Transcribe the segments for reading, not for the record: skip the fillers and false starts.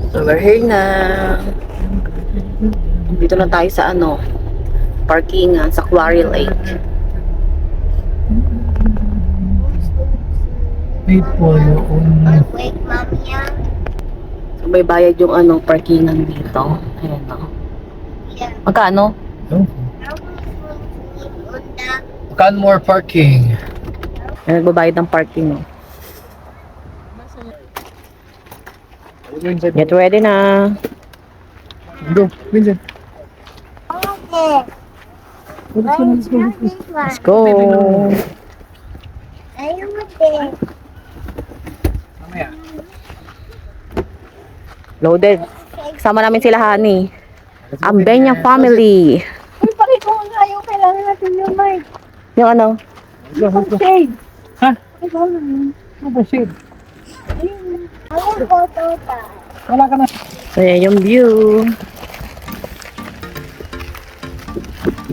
So, we're here na. Dito na tayo sa parkingan sa Quarry Lake. Wait po yung... Wait, Mamiya. So, may bayad yung parkingan dito. Ayan o. Yeah. Magkano? Can more parking. Ayan, nagbabayad ng parking o. Get ready na. Go, Vincent. Let's go. Ayaw mo din. Mamaya. Loaded. Kasama namin sila, Honey. Ang Benyang family. Uy, pakita mo nga yung kailangan natin yung mic. Yung ano? Shade. Ha? Ay, wala yun. Ano ba shit? Ayun. Ayun, photo ta. Wala ka na. So, yan yung view.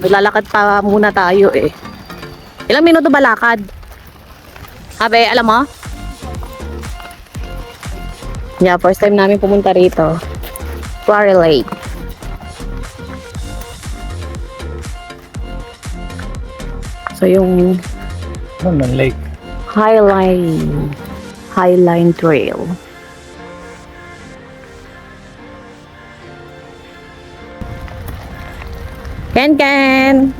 Maglalakad pa muna tayo eh. Ilang minuto ba lakad? Abe, alam mo? Yeah, first time namin pumunta rito. Quarry Lake. So, yung Ano man, lake. Highline Trail. Ken!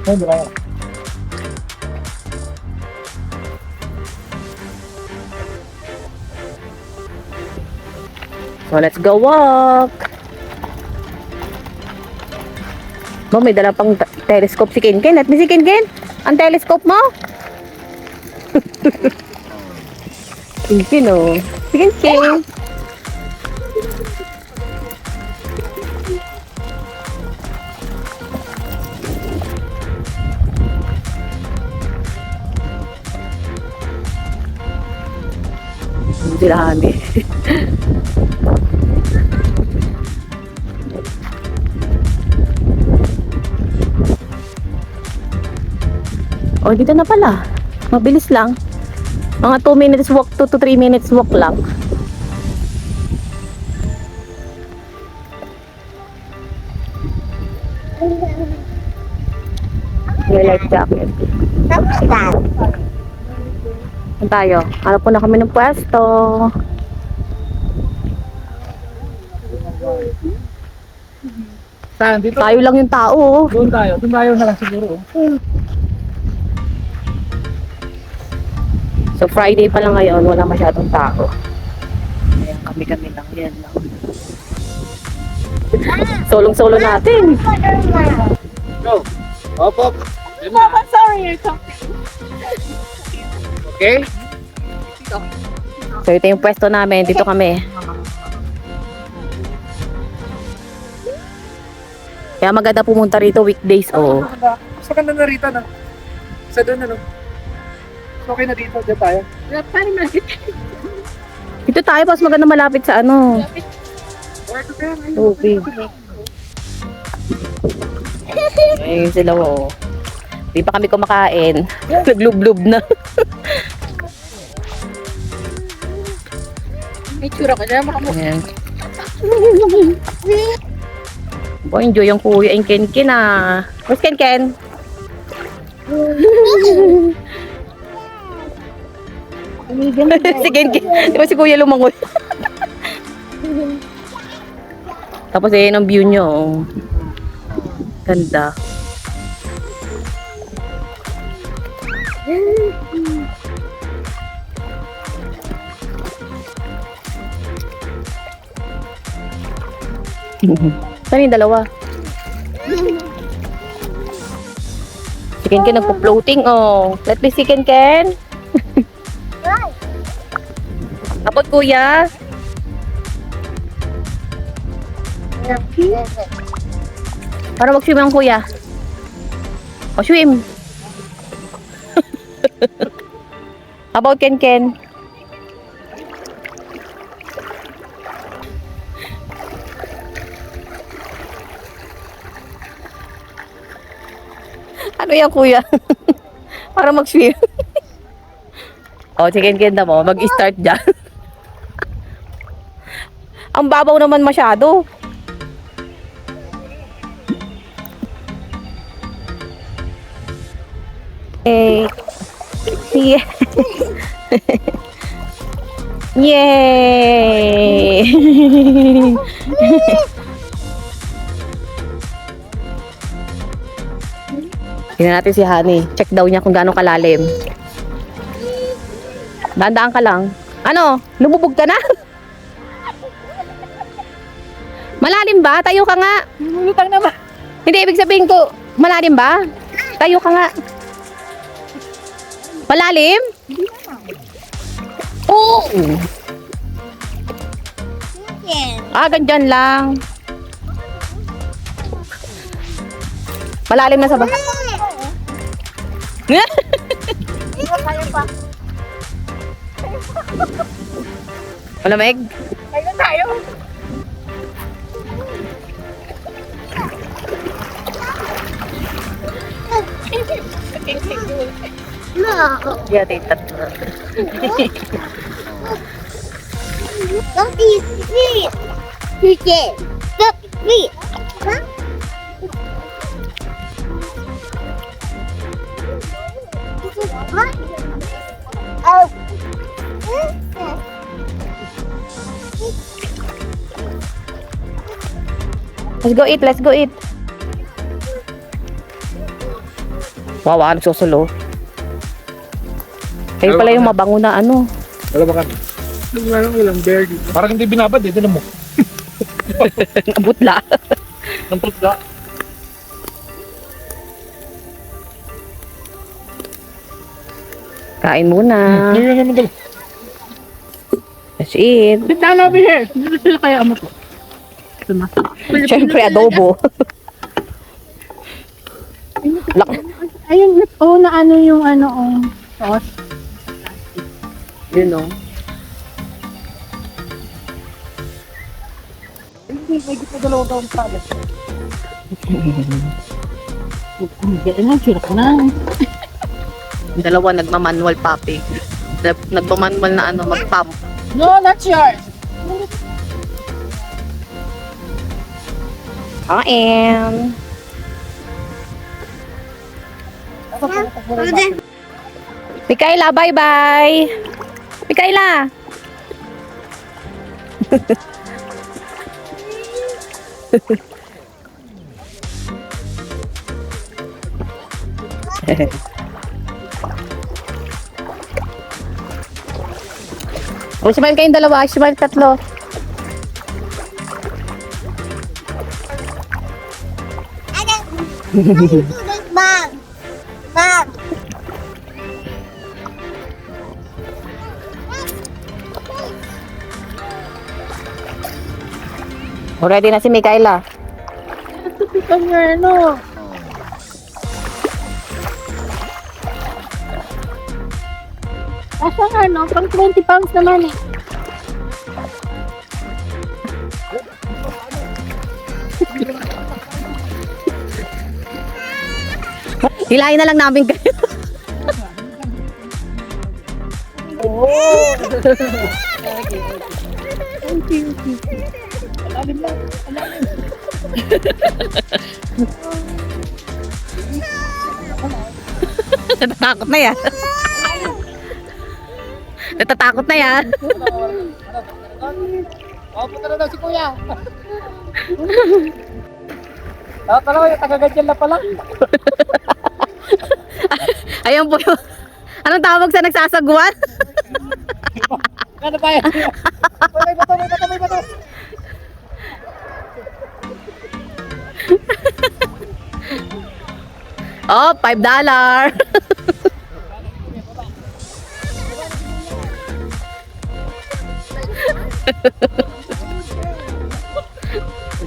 Ay, di ba? So, let's go walk! Mo, may dala pang telescope si Ken. Let me see, Ken. Ang telescope mo? Ken, oh. Si Ken. Sila, Honey. Oh, dito na pala. Mabilis lang. Mga 2 minutes walk, 2 to 3 minutes walk lang. May life jacket. Tapos na. Saan tayo? Hanap po na kami ng pwesto. Saan? Dito? Tayo lang yung tao. Oh. Doon tayo. Doon tayo na lang siguro. So Friday pa lang ngayon, wala masyadong tao. Ayan, kami lang. Yan lang. Solong-solo natin. Go. Up, up. Papa, sorry, you're talking. Okay? So ito yung pwesto namin. Dito kami. Kaya maganda pumunta rito weekdays. Oo. Sa ganda na rito na. Sa doon ano. Okay na dito. Diyan tayo. Dito tayo, pas maganda malapit sa Or ito kaya. tubig. Ayun sila, oo. Di pa kami kumakain. Naglublob na. May tsura ka na, makamukha. Ayan. Boy, enjoy yung kuya yung Ken ah. Where's Ken? Si Ken. Di ba si kuya lumangoy? Tapos ayan ang view nyo. Oh. Ganda. Saan yung dalawa? Si Ken nagpo-floating oh. Let me see Ken. Tapos kuya. Para mag-swim ang kuya. O swim. How about Ken? Paano yan, kuya? Para mag-swim. O, sige, ganda mo. Mag-start dyan. Ang babaw naman masyado. Eh, yeah. Yay! Tingnan natin si Honey. Check daw niya kung gaano kalalim. Dandaan ka lang. Ano? Lumubog ka na? Malalim ba? Tayo ka nga. Lulutang naman. Hindi, ibig sabihin ko, malalim ba? Tayo ka nga. Malalim? Oo. Ganyan lang. Malalim na sa ba? Kaya pa. Malamig? Kaya tayo. No. Yeah, tita. Don't eat meat. Chicken. Don't eat meat. Huh? What? Oh. Let's go eat, let's go eat. Wow, nagsusulo. Kayo pala yung mabango na ano. Wala ba kami? Walang bear dito. Parang hindi binabad eh. Tinan mo. Butla. Ng putla. Kain muna. Hindi naman dala. Let's eat. Sit down over here. Dito sila kaya mo po. Siyempre, adobo. Ayun, na ano yung ano, sauce. Yun o. Hindi, may gito dalawang taong pala. Sira ko na. Yung dalawa nagmamanual papi. Nagmamanual na ano, mag-pump. No, that's yours. Kain. Mikaela, bye-bye. Mikaela. O, smile kayong dalawa. Smile tatlo. Mom. Mom. O, ready na si Mikaela. Tupitan niya, ano. Asa nga, no? Pang 20 pounds naman eh. Hilahin na lang namin kayo. Natatakot na yan. Natatakot na yan. Punta na daw si kuya. Talaga yung taga-gadyan na pala. Ayun po yung... Anong tawag sa nagsasagwan? Ano ba yan? May bato. Oh, $5.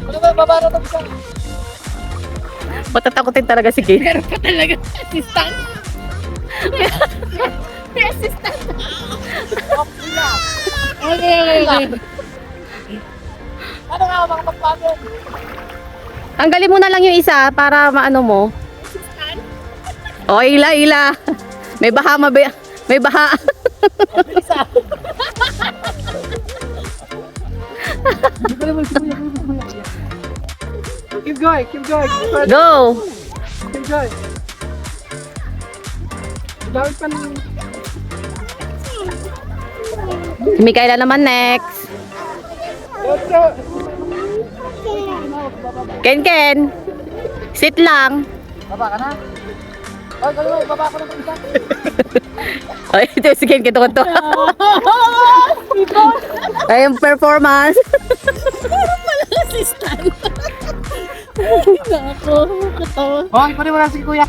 Ano ba, babara na siya? Matatakotin talaga si Kate. Meron pa talaga assistant. May assistant. Okay. Ano nga, mga magpapagod? Tanggalin mo na lang yung isa para maano mo. Assistant? O, ila, ila. May baha, may baha. Keep going, keep going. Go! Keep going. Dawit pa ng... Si Mikaela naman next. Let's go. Ken. Sit lang. Baba ka na. Ay, gano'n, baba ka na ng isa. Ay, ito si Ken to. Ay, yung performance. Hoy, pwede mo na si kuya.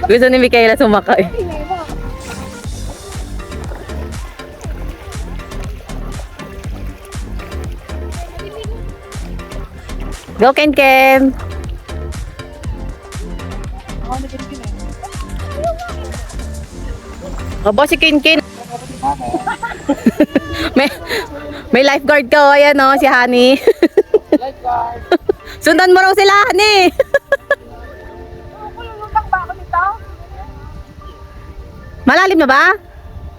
Gusto ni Mikaela sumakay. Go, Ken. Aba, si Ken. may lifeguard ka, ayan o, si Honey. Lifeguard. Sundan mo raw sila, Honey. Lumulutang ba ako nito? Malalim na ba?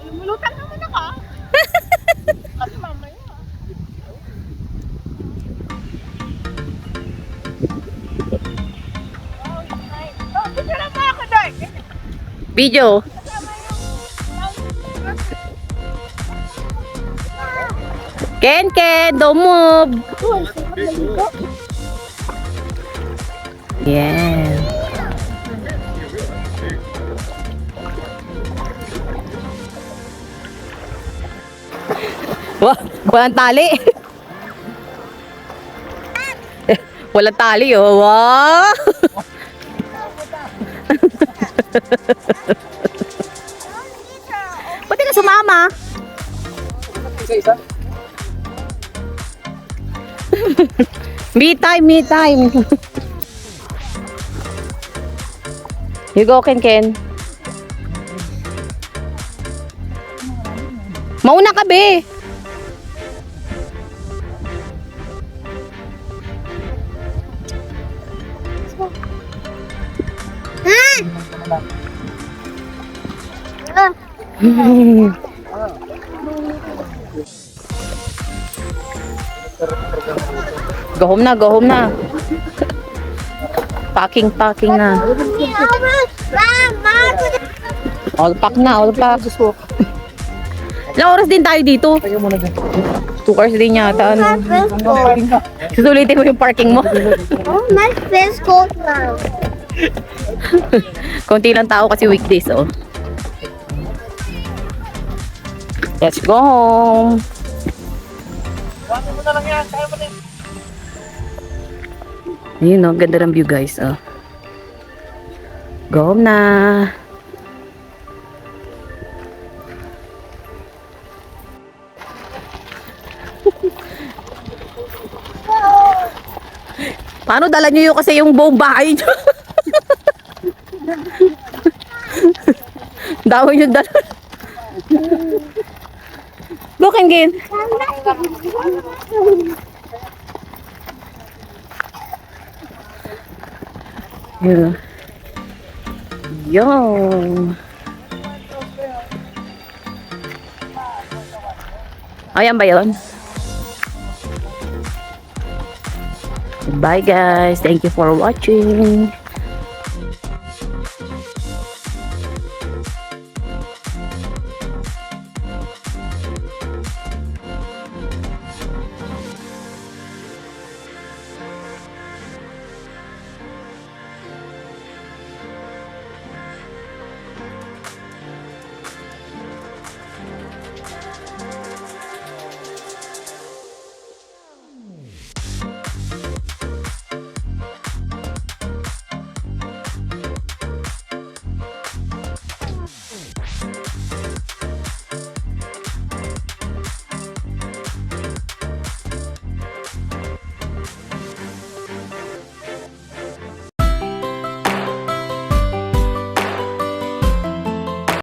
Lumulutang naman ako. Kasi mamaya. Oh, picture na ba ako doon? Video. Ken, don't move. Yeah. Wah, walang tali. Walang tali, oh. Wow. Pwede ka sumama. Isa-isa. Me time. You go, Ken. Mauna ka, be. Go home na. Packing na. All pack. Ilang oras din tayo dito? Tayo muna dyan. 2 hours din yata. Ano? Susulitin mo yung parking mo. Oh, my face cold now. Konti lang tao kasi weekdays, oh. Let's go home. Buhatin mo na lang yan. Kaya mo na. Ayun, oh. Ganda ng view, guys, oh. Go home na. Paano dala nyo yung kasi yung buong bahay nyo? Dawin nyo dala. Go, Ken. Yun. Yung. Ayan ba yun? Bye guys. Thank you for watching.